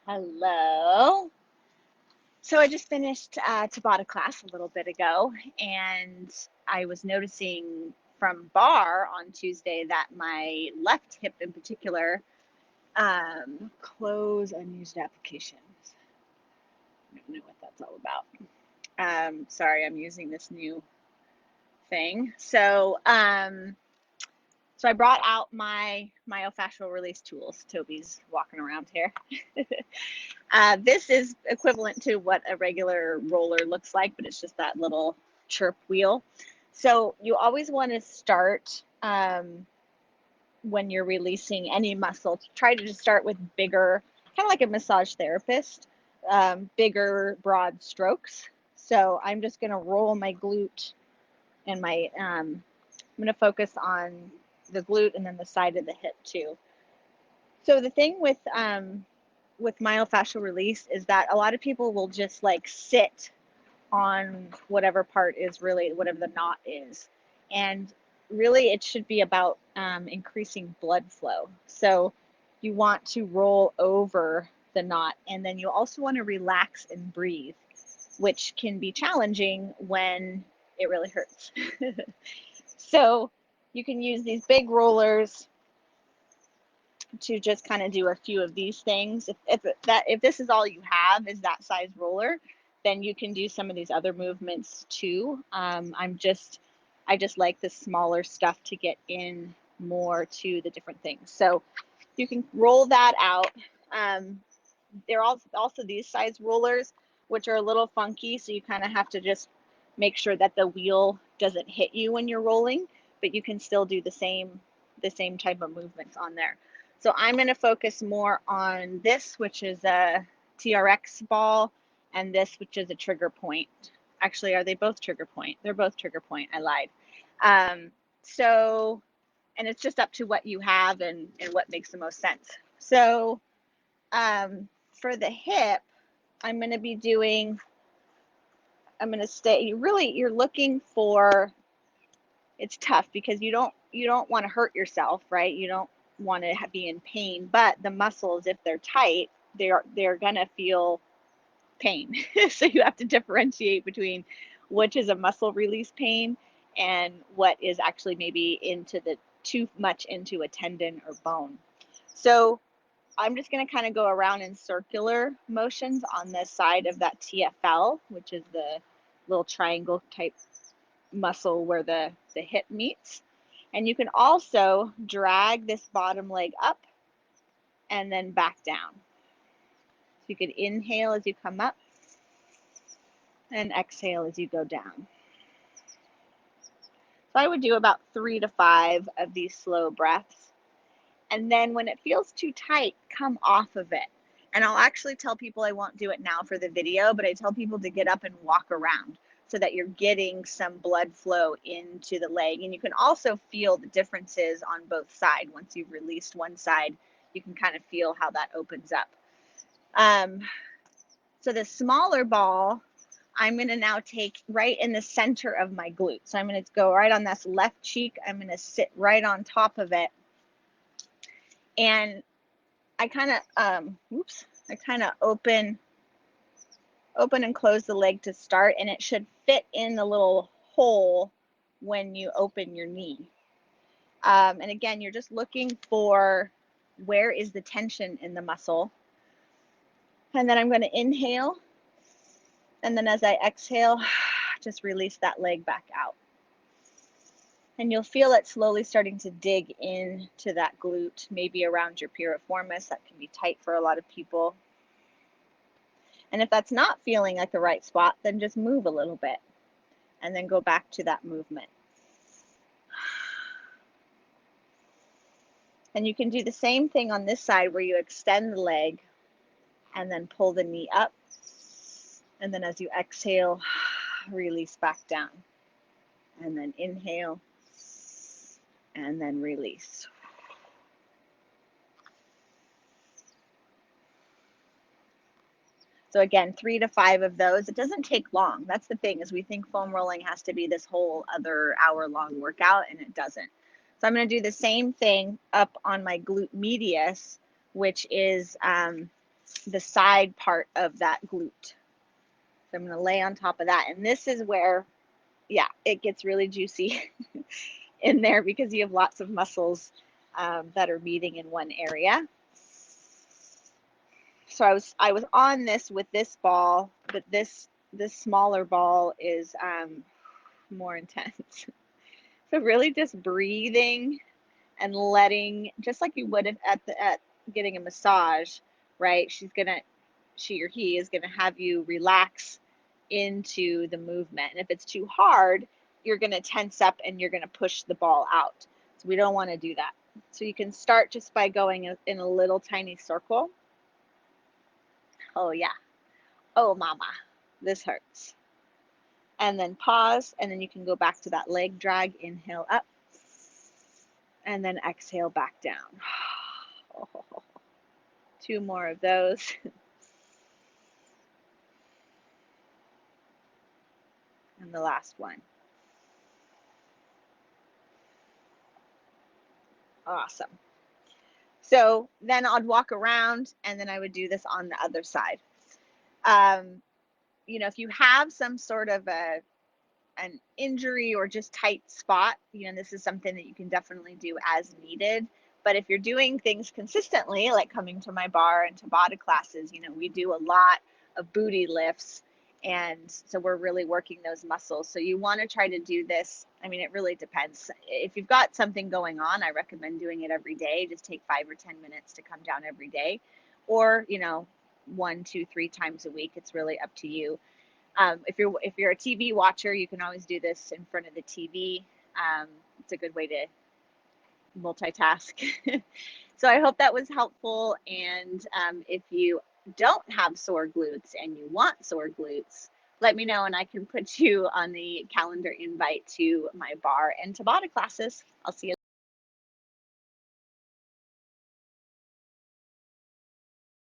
Hello. So I just finished Tabata class a little bit ago, and I was noticing from Barre on Tuesday that my left hip in particular, close unused applications. I don't know what that's all about. Sorry, I'm using this new thing. So I brought out my myofascial release tools. Toby's walking around here. This is equivalent to what a regular roller looks like, but it's just that little chirp wheel. So you always want to start when you're releasing any muscle, to try to just start with bigger, kind of like a massage therapist, bigger, broad strokes. So I'm just going to roll my glute and I'm going to focus on the glute and then the side of the hip too. So the thing with myofascial release is that a lot of people will just like sit on whatever part is really whatever the knot is, and really it should be about increasing blood flow. So you want to roll over the knot, and then you also want to relax and breathe, which can be challenging when it really hurts. So you can use these big rollers to just kind of do a few of these things. If this is all you have is that size roller, then you can do some of these other movements too. I just like the smaller stuff to get in more to the different things. So you can roll that out. There are also these size rollers, which are a little funky, so you kind of have to just make sure that the wheel doesn't hit you when you're rolling, but you can still do the same type of movements on there. So I'm going to focus more on this, which is a TRX ball, and this, which is a trigger point. Actually, are they both trigger point? They're both trigger point. I lied. Um, so, and it's just up to what you have and what makes the most sense. So, for the hip, I'm going to be doing, I'm going to stay, you're looking for, it's tough because you don't want to hurt yourself, right? You don't want to be in pain, but the muscles, if they're tight, they're going to feel pain. So you have to differentiate between which is a muscle release pain and what is actually maybe into the too much into a tendon or bone. So I'm just going to kind of go around in circular motions on the side of that TFL, which is the little triangle type muscle where the hip meets. And you can also drag this bottom leg up and then back down. So you could inhale as you come up and exhale as you go down. So I would do about 3 to 5 of these slow breaths. And then when it feels too tight, come off of it. And I'll actually tell people, I won't do it now for the video, but I tell people to get up and walk around so that you're getting some blood flow into the leg. And you can also feel the differences on both sides. Once you've released one side, you can kind of feel how that opens up. So the smaller ball, I'm going to now take right in the center of my glute. So I'm going to go right on this left cheek. I'm going to sit right on top of it. And I kind of open and close the leg to start, and it should fit in the little hole when you open your knee. And again, you're just looking for where is the tension in the muscle. And then I'm going to inhale, and then as I exhale, just release that leg back out. And you'll feel it slowly starting to dig into that glute, maybe around your piriformis. That can be tight for a lot of people. And if that's not feeling like the right spot, then just move a little bit and then go back to that movement. And you can do the same thing on this side where you extend the leg and then pull the knee up. And then as you exhale, release back down. And then inhale and then release. So again, 3 to 5 of those. It doesn't take long. That's the thing, is we think foam rolling has to be this whole other hour-long workout, and it doesn't. So I'm going to do the same thing up on my glute medius, which is the side part of that glute. So I'm going to lay on top of that. And this is where, yeah, it gets really juicy in there because you have lots of muscles that are meeting in one area. So I was on this with this ball, but this smaller ball is more intense. So really just breathing and letting, just like you would at getting a massage, right? She or he is gonna have you relax into the movement. And if it's too hard, you're gonna tense up and you're gonna push the ball out. So we don't want to do that. So you can start just by going in a little tiny circle. Oh yeah. Oh mama, this hurts. And then pause, and then you can go back to that leg drag. Inhale up, and then exhale back down. Oh, 2 more of those. And the last one. Awesome. So then I'd walk around, and then I would do this on the other side. You know, if you have some sort of an injury or just tight spot, you know, this is something that you can definitely do as needed. But if you're doing things consistently, like coming to my barre and Tabata classes, you know, we do a lot of booty lifts. And so we're really working those muscles. So you want to try to do this. I mean, it really depends. If you've got something going on, I recommend doing it every day. Just take 5 or 10 minutes to come down every day. Or, you know, 1, 2, 3 times a week. It's really up to you. If you're a TV watcher, you can always do this in front of the TV. It's a good way to multitask. So I hope that was helpful. And if you don't have sore glutes and you want sore glutes, let me know and I can put you on the calendar invite to my barre and Tabata classes. I'll see you.